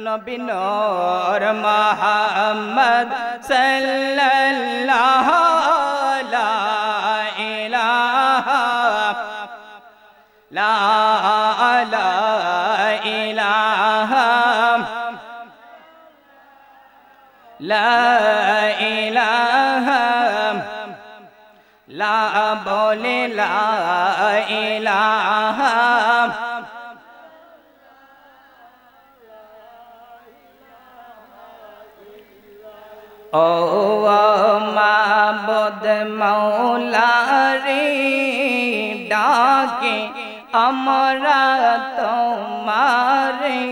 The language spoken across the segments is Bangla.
নবী নূর মুহাম্মদ সাল্লাল্লাহু লা ইলাহা লা ইলাহা লা ইলাহা লা বলে লা ইলাহা ও মাবুদ মৌলা রে ডাকে আমরা তোমারে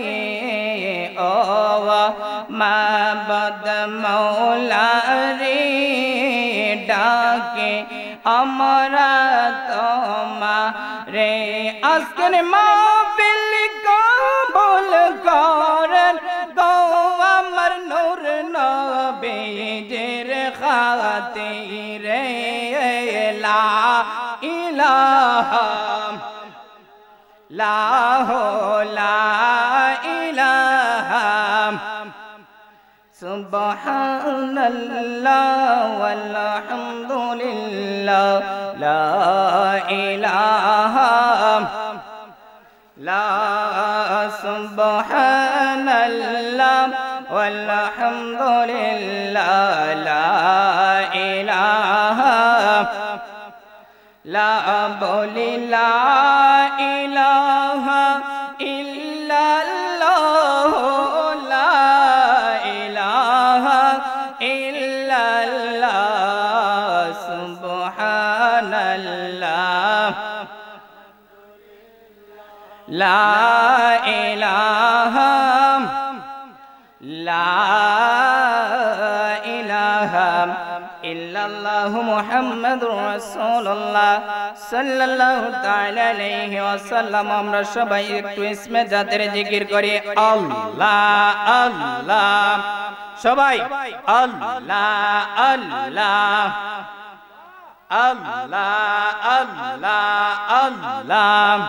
ও মাবুদ মৌলা রে ডাকে আমরা তোমারে আজকের মাহফিল কবুল করেন গো আমার নূর নবীর খাতিরে লা ইলাহা লা ইলাহা সুবহানাল্লাহ ওয়ালহামদুলিল্লাহ লা ইলাহা লা সুবহানাল্লাহ ওয়ালহামদুলিল্লাহ লা ইলাহা লা বলি লা ইলাহা ইল্লাল্লাহ লা ইলাহা ইল্লাল্লাহ সুবহানাল্লাহ লা ইলাহা ইল্লাল্লাহু মুহাম্মাদুর রাসূলুল্লাহ সাল্লাল্লাহু তাআলা আলাইহি ওয়াসাল্লাম। আমরা সবাই একটু ইসমে জাতের জিকির করি আল্লাহ আল্লাহ, সবাই আল্লাহ আল্লাহ আল্লাহ আল্লাহ আল্লাহ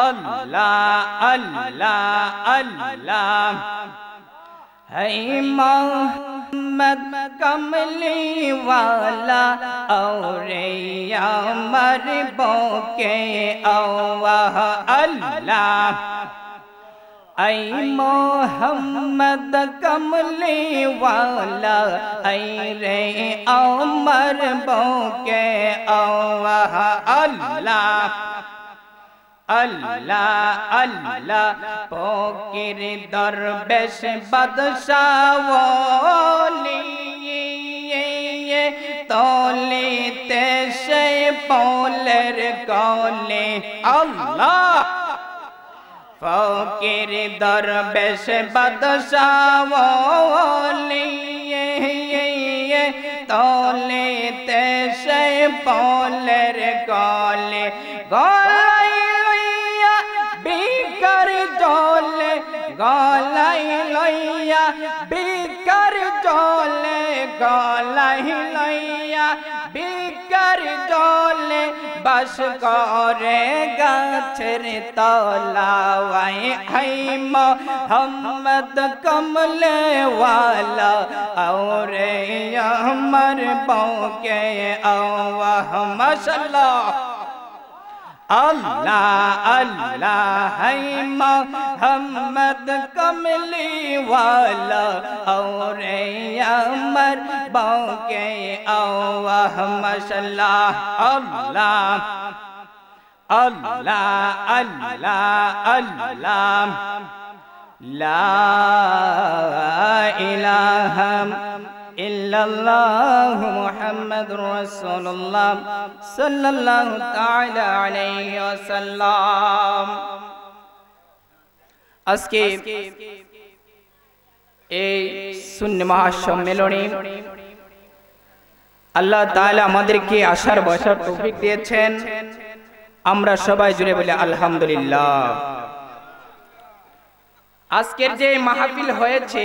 আল্লাহ আল্লাহ আল্লাহ। है मोहम्मद कमली वाला और अमर बोके अल्लाह अल्लाह। ऐ मोहम्मद कमली वाला ऐ रे अमर बोके अल्लाह अल्लाह अल्लाह अल्लाह। फकीर दरवेश बादशाह ओली तोलिते से पोलेर कोले अल्लाह। फकीर दरवेश बादशाह ओली तोलिते से पोलेर कोले গলাই লইয়া বিকার জলে গলাই লইয়া বিকার জলে বাস করে গাছের তলায়। হাই মোহাম্মদ কমলে ওয়ালা আওরে আমার বউকে আল্লাহ মাশাআল্লাহ अल्लाह अल्लाह। है मोहम्मद कमली वाला और अमर बौके अल्लाह माशाअल्लाह अल्लाह अल्लाह अल्लाह अल्लाह। ला इलाहा इल्लल्लाहु मुहम्मदुर रासूलुल्लाह सल्लल्लाहु ताआला अलैहि वसल्लम। আজকে এই সুন্নি মহাসম্মেলনে আল্লাহ তাআলা আমাদেরকে আসার বসার তৌফিক দিয়েছেন। আমরা সবাই জুড়ে বলি আলহামদুলিল্লাহ। আজকের যে মাহফিল হয়েছে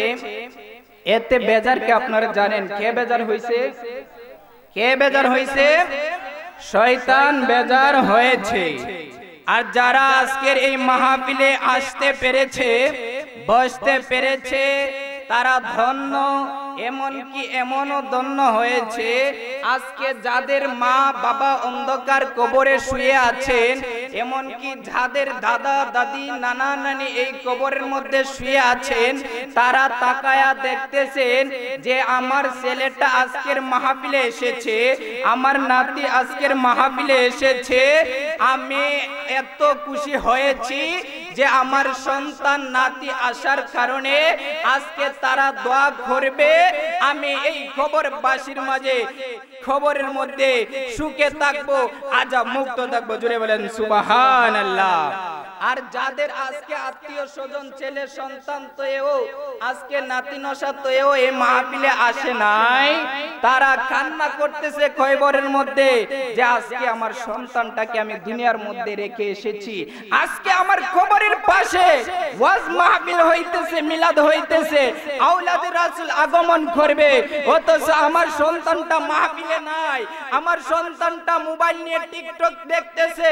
এতে বেজার কে আপনারা জানেন? কে বেজার হইছে? কে বেজার হইছে? শয়তান বেজার হয়েছে। আর যারা আজকের এই মাহফিলে আসতে পেরেছে বসতে পেরেছে তারা ধন্য, এমনকি এমনও ধন্য হয়েছে আজকে যাদের মা বাবা অন্ধকার কবরে শুয়ে আছেন, এমনকি যাদের দাদা দাদি নানা নানি এই কবরের মধ্যে শুয়ে আছেন, তারা তাকায়া দেখতেছেন যে আমার ছেলেটা আজকের মাহফিলে এসেছে, আমার নাতি আজকের মাহফিলে এসেছে। আমি এত খুশি হয়েছি যে আমার সন্তান নাতি আসার কারণে আজকে তারা দোয়া করবে, আমি এই খবরবাসীর মাঝে খবরের মধ্যে সুখে থাকবো, আজাব মুক্ত থাকবো। জুড়ে বলেন সুবহানাল্লাহ। আর যাদের আজকে আত্মীয় স্বজন ছেলে সন্তান তোয়েও আজকে নাতি নশা তোয়েও এই মাহফিলে আসে নাই, তারা কান্না করতেছে খবরের মধ্যে যে আজকে আমার সন্তানটাকে আমি দুনিয়ার মধ্যে রেখে এসেছি, আজকে আমার খবরের পাশে ওয়াজ মাহফিল হইতেছে, মিলাদ হইতেছে, আওলাদে রাসূল আগমন করবে, অথচ আমার সন্তানটা মাহফিলে নাই, আমার সন্তানটা মোবাইল নিয়ে টিকটক দেখতেছে,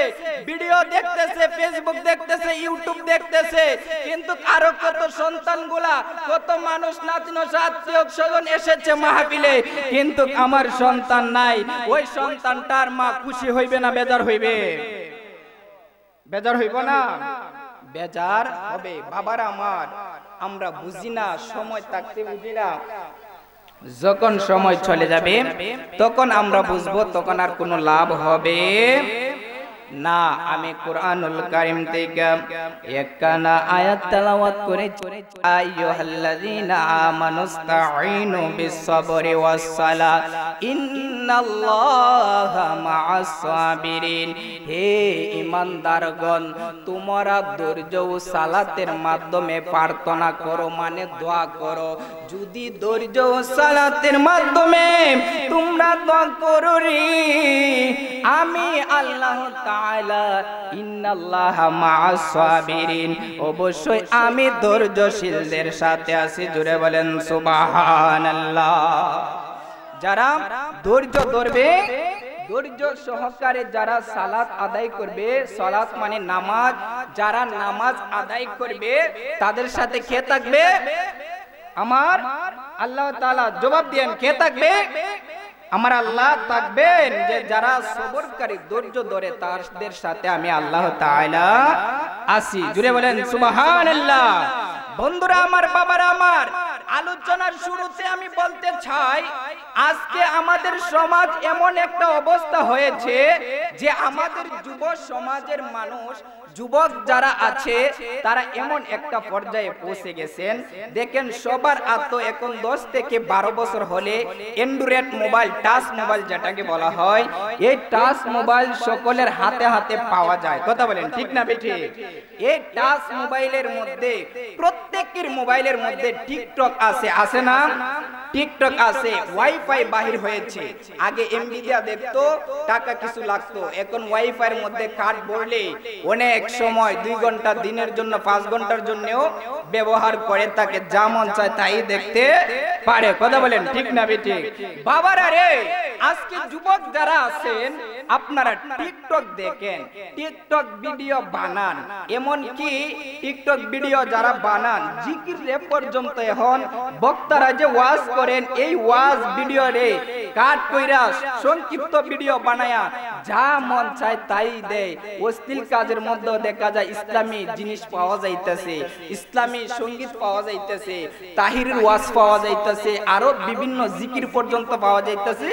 ভিডিও দেখতেছে, ফেসবুক দেখতেছে, ইউটিউব দেখতেছে। কিন্তু আরো কত সন্তানগুলা, কত মানুষ নাতিনশা আত্মীয় স্বজন এসেছে মাহফিলে, কিন্তু আমার সন্তান নাই। ওই সন্তানটার মা খুশি হইবে না বেজার হইবে? বেজার হইব না? বেজার হবে। বাবারা আমার, আমরা বুঝি না, সময় থাকতে বুঝি না, যখন সময় চলে যাবে তখন আমরা বুঝবো, তখন আর কোনো লাভ হবে না। আমি কুরআনুল কারীম থেকে একখানা আয়াত তেলাওয়াত করেছি, আইয়ুহাল্লাযীনা আমানুস্তাঈনু বিস-সাবরি ওয়াস-সালাত ইন্নাল্লাহা মা'আস-সাবিরিন। হে ঈমানদারগণ, তোমরা ধৈর্য ও সালাতের মাধ্যমে প্রার্থনা করো, মানে দোয়া করো। যদি ধৈর্য ও সালাতের মাধ্যমে তোমরা দোয়া করো রে, আমি আল্লাহ তাআলা ইন্নাল্লাহা মা'আস-সাবিরিন, অবশ্যই আমি ধৈর্যশীলদের সাথে আছি। জুড়ে বলেন সুবহানাল্লাহ। যারা ধৈর্য ধরবে, ধৈর্য সহকারে যারা সালাত আদায় করবে, সালাত মানে নামাজ, যারা নামাজ আদায় করবে তাদের সাথে কে থাকবে? আমার আল্লাহ তাআলা। জবাব দেন, কে থাকবে? আমার আল্লাহ থাকবেন। যে যারা সবরকারী, ধৈর্য ধরে, তাদের সাথে আমি আল্লাহ তাআলা আছি। জুড়ে বলেন সুবহানাল্লাহ। বন্ধুরা আমার, বাবারা আমার, আলোচনার শুরুতে আমি বলতে চাই, আজকে আমাদের সমাজ এমন একটা অবস্থা হয়েছে যে আমাদের যুব সমাজের মানুষ, যুবক যারা আছে তারা এমন একটা পর্যায়ে পৌঁছে গেছেন, দেখেন সবার হাতে এখন 10 থেকে 12 বছর হলে অ্যান্ড্রয়েড মোবাইল, টাচ মোবাইল যেটাকে বলা হয়, এই টাচ মোবাইল সকলের হাতে হাতে পাওয়া যায়। কথা বলেন ঠিক না বেঠিক? এই টাচ মোবাইলের মধ্যে, প্রত্যেকের মোবাইলের মধ্যে টিকটক আছে, আছে না? টিকটক আছে, ওয়াইফাই বাহির হয়েছে। আগে এমবি দিয়া দেখতো, টাকা কিছু লাগতো, এখন ওয়াইফাইয়ের মধ্যে কার্ড ভরলে অনেক সময় 2 ঘন্টা, দিনের জন্য 5 ঘন্টার জন্যও ব্যবহার করে থাকে, যা মন চায় তাই দেখতে পারে। কথা বলেন ঠিক না বেঠিক? বাবারা রে, আজকে যুবক যারা আছেন আপনারা টিকটক দেখেন, টিকটক ভিডিও বানান, এমন কি টিকটক ভিডিও যারা বানান, জিকির রে পর্যন্ত এখন বক্তারা যে ওয়াজ করেন, এই ওয়াজ ভিডিও রে কাট কইরা সংক্ষিপ্ত ভিডিও বানায়া যা মন চায় তাই দেয়। অশ্লীল কাজের মধ্যে দেখা যায় ইসলামী জিনিস পাওয়া যাইতেছে, ইসলামী সঙ্গীত পাওয়া যাইতেছে, তাহিরের ওয়াজ পাওয়া যাইতেছে, আরো বিভিন্ন জিকির পর্যন্ত পাওয়া যাইতেছে।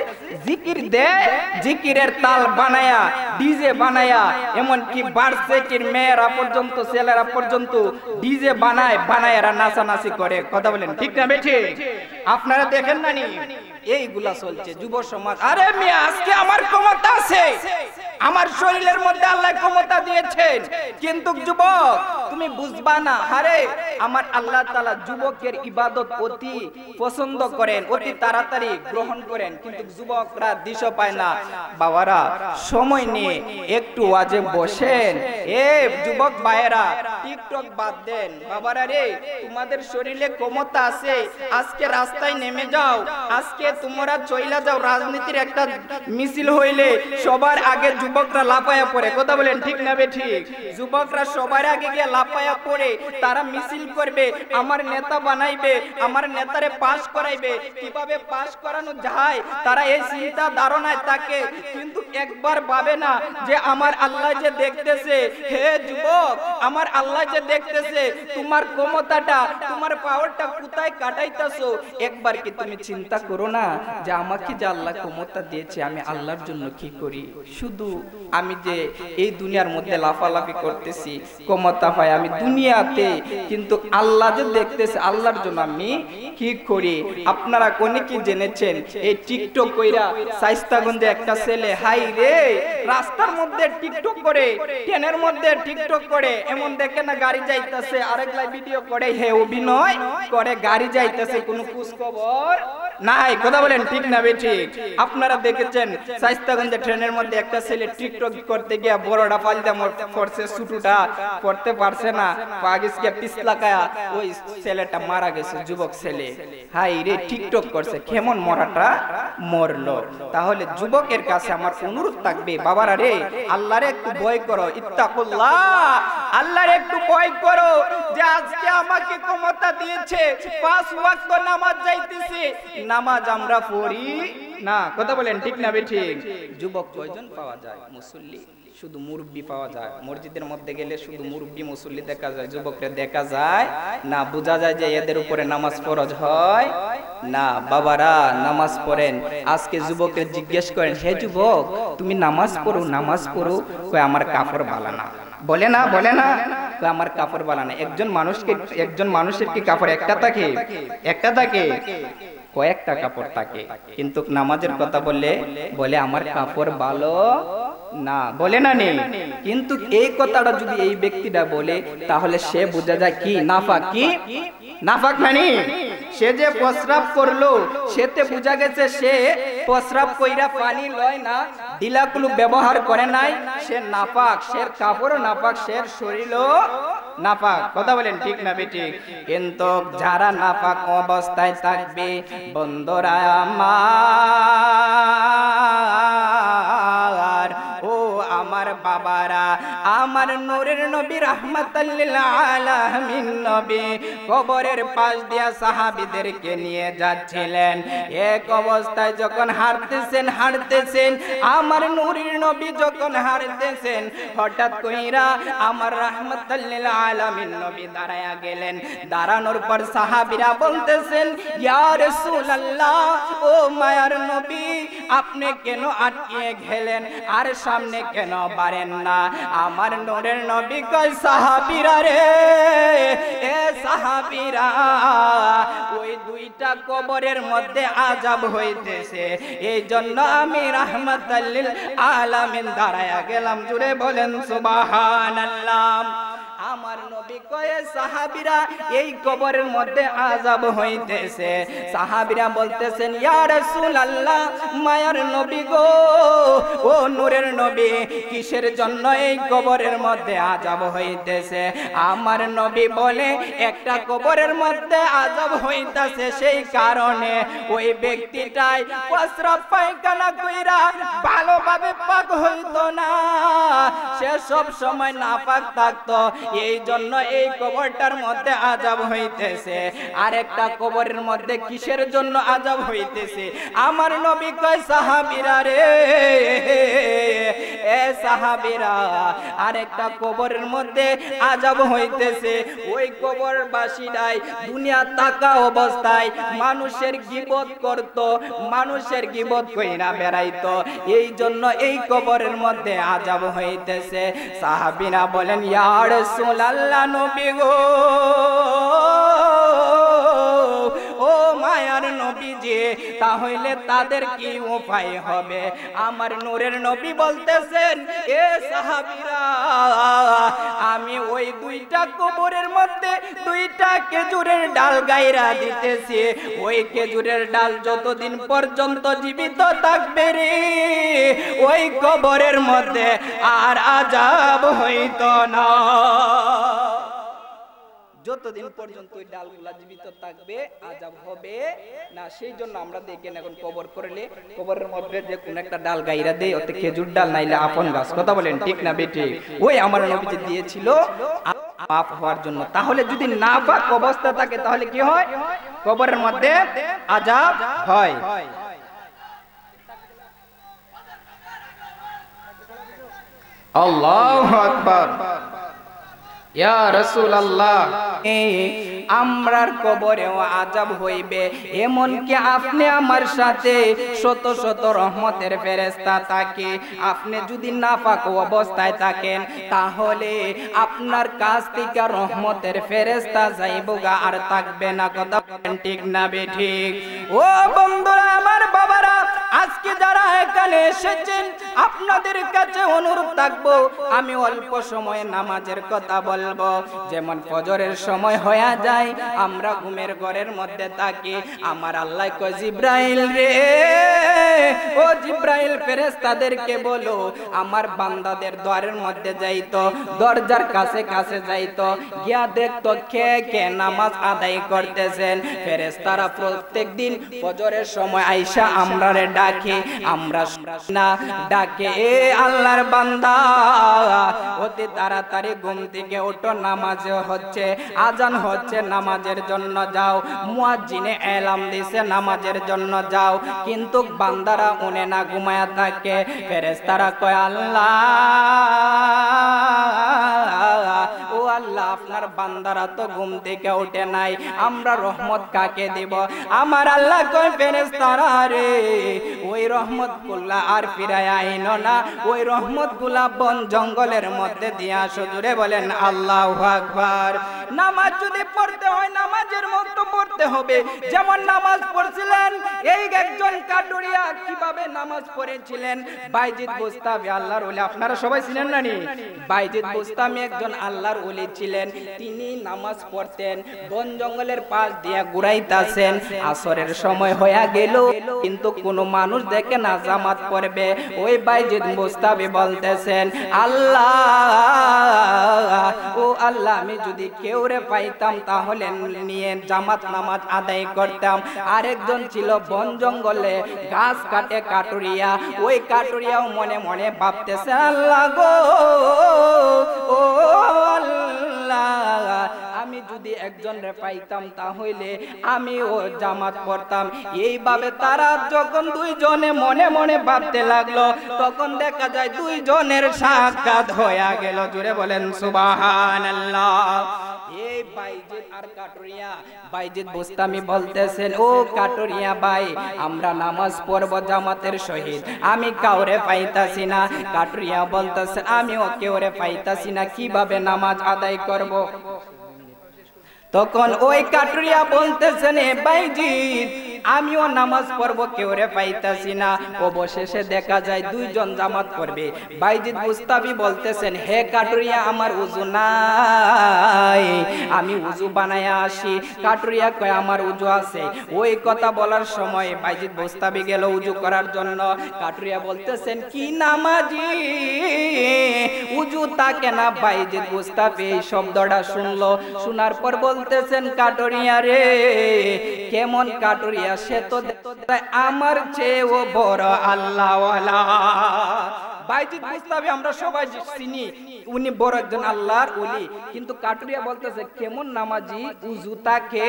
জিকির দেয়, জিকিরের তাল বানায়া, ডিজে বানায়া, এমন কি বার্ষিকীর মেয়েরা পর্যন্ত, ছেলেরা পর্যন্ত ডিজে বানায়, বানায়ারা নাচানাচি করে। কথা বলেন ঠিক না বেঠিক? আপনারা দেখেন না নি এইগুলা চলছে যুব সমাজ। আরে মেয়ে, আজকে আমার ক্ষমতা আছে, আমার শরীরের মধ্যে আল্লাহ ক্ষমতা দিয়েছেন, কিন্তু যুবক তুমি বুঝবা না। আরে আমার আল্লাহ তাআলা যুবকের ইবাদত অতি পছন্দ করেন, অতি তাড়াতাড়ি গ্রহণ করেন, কিন্তু যুবকরা দিশা পায় না। বাবারা, সময় নিয়ে একটু ওয়াজে বসেন। এ যুবক ভাইয়েরা, টিকটক বাদ দেন। বাবারা রে, তোমাদের শরীরে ক্ষমতা আছে, আজকে রাস্তায় নেমে যাও, আজকে তোমরা চইলা যাও। রাজনীতির একটা মিছিল হইলে সবার আগে যুবকরা লাফায়া পড়ে। কথা বলেন ঠিক না বেঠিক? যুবকরা সবার আগে গিয়ে লাফায়া পড়ে তারা মিছিল করবে, আমার নেতা বানাইবে, আমার নেতারে পাস করাইবে, কিভাবে পাস করানো যায় তারা এই চিন্তা ধারণায় থাকে, কিন্তু একবার ভাবে না যে আমার আল্লাহ যে দেখতেছে। হে যুবক, আমার আল্লাহ যে দেখতেছে তোমার ক্ষমতাটা, তোমার পাওয়ারটা কোথায় কাটাইতাছো। একবার কি তুমি চিন্তা করো না যে আমাকে যে আল্লাহ ক্ষমতা দিয়েছে আমি আল্লাহর জন্য কি করি? শুধু আমি যে এই দুনিয়ার মধ্যে লাফালাফি করতেছি, ক্ষমতা পাই আমি দুনিয়াতে, কিন্তু আল্লাহ যে দেখতেছে আল্লাহর জন্য আমি কি করি? আপনারা কোনে কি জেনেছেন এই টিকটক কইরা শাইস্তাগঞ্জে একটা ছেলে, হাই রে, রাস্তার মধ্যে টিকটক করে, ট্রেনের মধ্যে টিকটক করে, এমন দেখে না গাড়ি যাইতেছে আরেকলা ভিডিও করে, হে অভিনয় করে গাড়ি যাইতেছে, কোনো খোঁজ খবর নাই। কথা বলেন ঠিক না বেঠিক? আপনারা দেখেছেন শাইস্তাগঞ্জে ট্রেনের মধ্যে একটা ছেলে টিকটক করতে গিয়ে বড়টা পাল্টা পড়ছে, ছুটুটা করতে পারছে না, পাগিসকে পিছলাকায়া ওই ছেলেটা মারা গেছে, যুবক ছেলে। হাই রে, টিকটক করছে, কেমন মরাটা মরলো। তাহলে যুবকের কাছে আমার অনুরোধ থাকবে, বাবারা রে, আল্লাহরে একটু ভয় করো, ইত্তাকুল্লাহ, আল্লাহরে একটু ভয় করো যে আজকে আমাকে ক্ষমতা দিয়েছে, 5 ওয়াক্ত নামাজ যাইতেছি, নামাজ আমরা পড়ি না। কথা বলেন ঠিক না বেঠিক? যুবক কয়জন পাওয়া যায়? মুসল্লি শুধু মুরব্বি পাওয়া যায়। মসজিদের মধ্যে গেলে শুধু মুরব্বি মুসল্লি দেখা যায়, যুবকরা দেখা যায় না। বোঝা যায় যে এদের উপরে নামাজ ফরজ হয় না। বাবারা নামাজ পড়েন। আজকে যুবককে জিজ্ঞেস করেন, হে যুবক তুমি নামাজ পড়ো, নামাজ পড়ো, কয় আমার কাপড় ভালো না। বলে না, বলে না, কয় আমার কাপড় ভালো না। একজন মানুষের কি কাপড় একটা থাকে? একটা থাকে? কয়েকটা কাপড় থাকে, কিন্তু নামাজের কথা বলে আমার কাপড় ভালো না, বলে না নেই। কিন্তু এই কথাটা যদি এই ব্যক্তিটা বলে, তাহলে সে বোঝা যায় কি নাফাক। কি নাফাক মানে সে যে প্রস্রাব করলো, সেতে বোঝা গেছে সে প্রস্রাব কইরা পানি লয় না, ডিলাগুলো ব্যবহার করে নাই, সে নাপাক, সে কাপড়ও নাপাক, সে শরীরও নাপাক। কথা বলেন ঠিক না বেঠিক? কিন্তু যারা নাপাক অবস্থায় থাকবে, বন্ধুরা আমার, ও আমার বাবারা, আমার নূরের নবী রাহমাতাল লিল আলামিন নবী কবরের পাশ দিয়া সাহাবীদেরকে নিয়ে যাচ্ছিলেন। এক অবস্থায় যখন হাঁটতেছেন, আমার নূরের নবী যখন হাঁটতেছেন, হঠাৎ কইরা আমার রাহমাতাল লিল আলামিন নবী দাঁড়ায়া গেলেন। দাঁড়ানোর পর সাহাবীরা বলতেছেন, ইয়া রাসূলুল্লাহ, ও মায়ার নবী, আপনি কেন আটকিয়ে গেলেন, আর সামনে কেন বাড়েন না? আমার নূরের নবী কয়, সাহাবীরা রে, এ সাহাবীরা, ওই দুইটা কবরের মধ্যে আযাব হইতেছে, এই জন্য আমি রাহমাতাল লিল আলামিন দাঁড়ায়া গেলাম। জুড়ে বলেন সুবহানাল্লাহ। আমার নবী কয়ে, সাহাবীরা, এই কবরের মধ্যে আযাব হইতেছে। সাহাবীরা বলতেছেন, ইয়া রাসূলুল্লাহ, মায়ার নবী গো, ও নূরের নবী, কিসের জন্য এই কবরের মধ্যে আযাব হইতেছে? আমার নবী বলে, একটা কবরের মধ্যে আযাব হইতাছে সেই কারণে ওই ব্যক্তিটাই প্রস্রাব পায়খানা কইরা ভালোভাবে পাক হইতো না, সে সব সময় নাপাক থাকতো, এই জন্য এই কবরটার মধ্যে আযাব হইতেছে। আরেকটা কবরের মধ্যে কিসের জন্য আযাব হইতেছে? আমার নবী কয়, সাহাবীরা রে, এ সাহাবীরা, আরেকটা কবরের মধ্যে আযাব হইতেছে, ওই কবরবাসীরাই দুনিয়া থাকা অবস্থায় মানুষের গীবত করত, মানুষের গীবত কইরা বেড়াইতো, এই জন্য এই কবরের মধ্যে আযাব হইতেছে। সাহাবীরা বলেন, ইয়া রাসূলুল্লাহ, নবী গো, ও মায়ার নবীজি, তাহলে তাদের কি উপায় হবে? আমার নূরের নবী বলতেছেন, এ সাহাবীরা, আমি ওই দুইটা কবরের মধ্যে দুইটা খেজুরের ডাল গাইরা দিতেছি, ওই খেজুরের ডাল যতদিন পর্যন্ত জীবিত থাকবে রে, ওই কবরের মধ্যে আর আযাব হইতো না। যতদিন পর্যন্ত ওই ডালগুলা জীবিত থাকবে আযাব হবে না। সেই জন্য আমরা দেখেন এখন কবর করলে কবরের মধ্যে যে কোন একটা ডাল গাইরা দেয়, ওতে খেজুর ডাল নাইলে আপন গাছ। কথা বলেন ঠিক না বেটি? ওই আমার নবী যে দিয়েছিল মাফ হওয়ার জন্য। তাহলে যদি নাপাক অবস্থা থাকে তাহলে কি হয়? কবরের মধ্যে আযাব হয়। আল্লাহু আকবার, ইয়া রাসূলুল্লাহ। আমরার কবরেও আযাব হইবে, এমনকি আপনি আমার সাথে শত শত রহমতের ফেরেশতা থাকে। আপনি যদি নাপাক অবস্থায় থাকেন তাহলে আপনার কাছ থেকে রহমতের ফেরেশতা যাইবগা, আর থাকবে না। কথা ঠিক না বেঠিক? ও বন্ধুরা আমার, বাবারা, আজকে যারা এখানে এসেছেন আপনাদের কাছে অনুরোধ থাকবো, আমি অল্প সময়ে নামাজের কথা বলবো। যেমন ফজরের সময় হয়ে যায়, আমরা ঘুমের ঘরের মধ্যে থাকি, আমার আল্লাহ কয় জিব্রাইল রে, ও জিব্রাইল ফেরেশতাদেরকে বলো আমার বান্দাদের দ্বারের মধ্যে যাইতো, দরজার কাছে কাছে যাইতো, গিয়া দেখতো কে কে নামাজ আদায় করতেছেন। ফেরেশতারা প্রত্যেকদিন ফজরের সময় আইসা আমরারে ডাকে, আমরা না ডাকে, এ আল্লাহর বান্দা অতি তাড়াতাড়ি ঘুম থেকে ওঠো, নামাজ হচ্ছে, আজান হচ্ছে, নামাজের জন্য যাও। মুয়াজ্জিনে এলাম দিছে নামাজের জন্য যাও, কিন্তু বান্দারা উনে না ঘুমায়া থাকে। ফেরেশতারা কয় আল্লাহ, ও আল্লাহ, আপনার বান্দারা তো ঘুম থেকে ওঠে নাই, আমরা রহমত কাকে দিব? আমার আল্লাহ কয় ফেরেশতারা রে, ওই রহমত গুলা আর ফিরায় আইনো না, ওই রহমত গুলা বন জঙ্গলের মধ্যে দিয়ে আসো। জুড়ে বলেন আল্লাহু আকবার। নামাজ যদি পড়তে হয় নামাজের মতো পড়তে হবে। যেমন নামাজ পড়ছিলেন এই একজন কাটুরিয়া, কিভাবে নামাজ পড়েছিলেন? বাইজিদ বুস্তামি আল্লাহর ওলি, আপনারা সবাই ছিলেন না নি? বাইজিদ বুস্তামি একজন আল্লাহর ওলি ছিলেন। তিনি নামাজ পড়তেন, বন জঙ্গলের পাশ দিয়ে ঘুরাইতাছেন। আসরের সময় হয়ে গেল, কিন্তু কোনো মানুষ দেখে না জামাত পড়বে। ওই বাইজিদ বুস্তামি বলতেছেন আল্লাহ, ও আল্লাহ, আমি যদি কেউ রে পাইতাম তাহলে নিয়ে জামাত নামাজ আদায় করতাম। আরেকজন ছিল বন জঙ্গলে গাছ কাটে কাটুরিয়া, ওই কাটুরিয়াও মনে মনে ভাবতেছে আল্লাহ গো, ও আল্লাহ, আমি যদি একজন রে পাইতাম তাহলে আমি ও জামাত পড়তাম। এইভাবে তারা যখন দুইজনে মনে মনে ভাবতে লাগলো, তখন দেখা যায় দুইজনের সাক্ষাৎ হয়ে গেল। জুড়ে বলেন সুবহানাল্লাহ। এই বাইজিদ আর কাটুরিয়া, বাইজিদ বুস্তামি বলতেছেন ও কাটুরিয়া ভাই, আমরা নামাজ পড়ব জামাতের সহিত, আমি কাউরে পাইতাছি না। কাটুরিয়া বলতেছে আমিও কেউরে পাইতাছি না, কিভাবে নামাজ আদায় করব? তখন ওই কাটুরিয়া বলতেছেন এ বাইজিদ, আমিও নামাজ পড়বো, কেউ রে পাইতাছি না। অবশেষে দেখা যায় দুইজন জামাত পড়বে। বাইজিদ বুস্তামি বলতেছেন হে কাটুরিয়া, আমার উযু নাই, আমি উযু বানায়া আসি। কাটুরিয়া কয় আমার উযু আছে। ওই কথা বলার সময় বাইজিদ বুস্তামি গেল উযু করার জন্য। কাটুরিয়া বলতেছেন কি নামাজি, উযু থাকে না। বাইজিদ বুস্তামি এই শব্দটা শুনলো, শোনার পর বলতেছেন কাটুরিয়া রে, কেমন কাটুরিয়া, সে তো আমার চেয়েও বড় আল্লাহওয়ালা। বাইজিদ বুস্তামি আমরা সবাই চিনি, উনি বড় একজন আল্লাহর ওলি, কিন্তু কাটুরিয়া বলতেছে কেমন নামাজি, উযু থাকে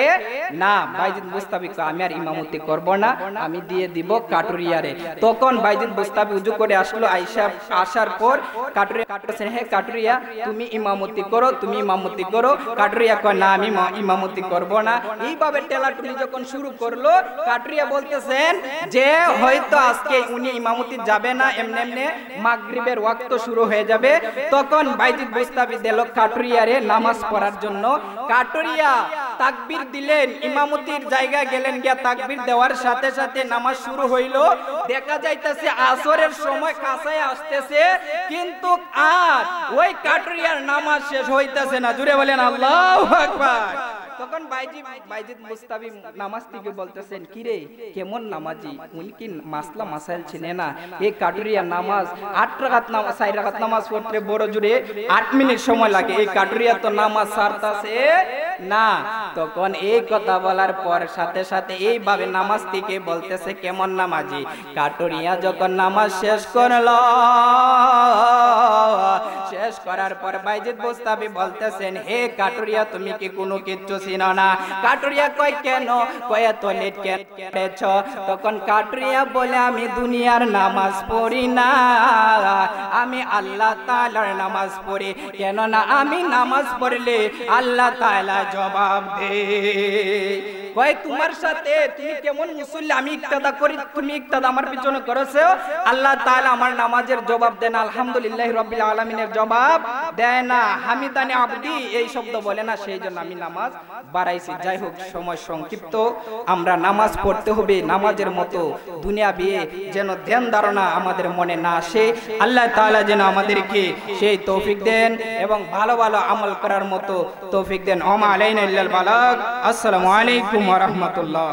না। বাইজিদ বুস্তামি কয় আমি আর ইমামতি করব না, আমি দিয়ে দিব কাটুরিয়ারে। তখন বাইজিদ বুস্তামি উযু করে আসলো, আসার পর কাটুরিয়া কাটতেছেন হে কাটুরিয়া, তুমি ইমামতি করো, তুমি ইমামতি করো। কাটুরিয়া কয় না, আমি ইমামতি করব না। এইভাবে টেলাটুলি যখন শুরু করলো, কাটুরিয়া বলতেছেন যে হয়তো আজকে উনি ইমামতি যাবে না, এমনি এমনি মাগরিবের ওয়াক্ত শুরু হয়ে যাবে। তখন বাইজিদ বুস্তামি দিল কাটুরিয়ারে নামাজ পড়ার জন্য। কাটুরিয়া তাকবীর দিলেন, ইমামতির জায়গা গেলেন, গিয়া তাকবীর দেওয়ার সাথে সাথে নামাজ শুরু হইল। দেখা যাইতেছে আসরের সময় কাছায় আসতেছে, কিন্তু আর ওই কাটুরিয়ার নামাজ শেষ হইতেছে না। জুড়ে বলেন আল্লাহু আকবার। তখন বাইজিদ বুস্তামি নামাজ থেকে বলতেছেন কিরে কেমন নামাজি, উনি কি মাসলা মাসাইল চিনে না? এই কাটুরিয়া নামাজ 8 রাকাত নামাজ, 4 রাকাত নামাজ পড়তে বড় জুড়ে 8 মিনিট সময় লাগে, এই কাটুরিয়া তো নামাজ ছাড়তাছে না। তখন এই কথা বলার পর সাথে সাথে এইভাবে নামাজ থেকে বলতেছে কেমন নামাজি। কাটুরিয়া যখন নামাজ শেষ করলো, শেষ করার পর বাইজিদ বুস্তামি বলতেছেন, হে কাটুরিয়া তুমি কি কোনো কিচ্ছু চিনো না? কাটুরিয়া কয় কেন? কয় এত লেট কেটেছ? তখন কাটুরিয়া বলে, আমি দুনিয়ার নামাজ পড়ি না, আমি আল্লাহ তাআলার নামাজ পড়ি। কেননা আমি নামাজ পড়লে আল্লাহ তাআলা জবাব দেয়। কয় তোমার সাথে তুমি কেমন মুসল্লি, আমি ইক্তাদা করি, তুমি ইক্তাদা আমার পিছনে করেছো, আল্লাহ তাআলা আমার নামাজের জবাব দেন আলহামদুলিল্লাহি রাব্বিল আলামিনের জবাব দেয় না, হামিদানি আবদি এই শব্দ বলে না, সেই জন্য আমি নামাজ বাড়াইছি। যাই হোক, সময় সংক্ষিপ্ত, আমরা নামাজ পড়তে হবে, নামাজের মতো দুনিয়াবি যেন ধ্যান ধারণা আমাদের মনে না আসে। আল্লাহ তাআলা যেন আমাদেরকে সেই তৌফিক দেন এবং ভালো ভালো আমল করার মতো তৌফিক দেন। ওমা আলাইনা ইল্লাল বালাগ। আসসালামু আলাইকুম ওয়া রাহমাতুল্লাহ।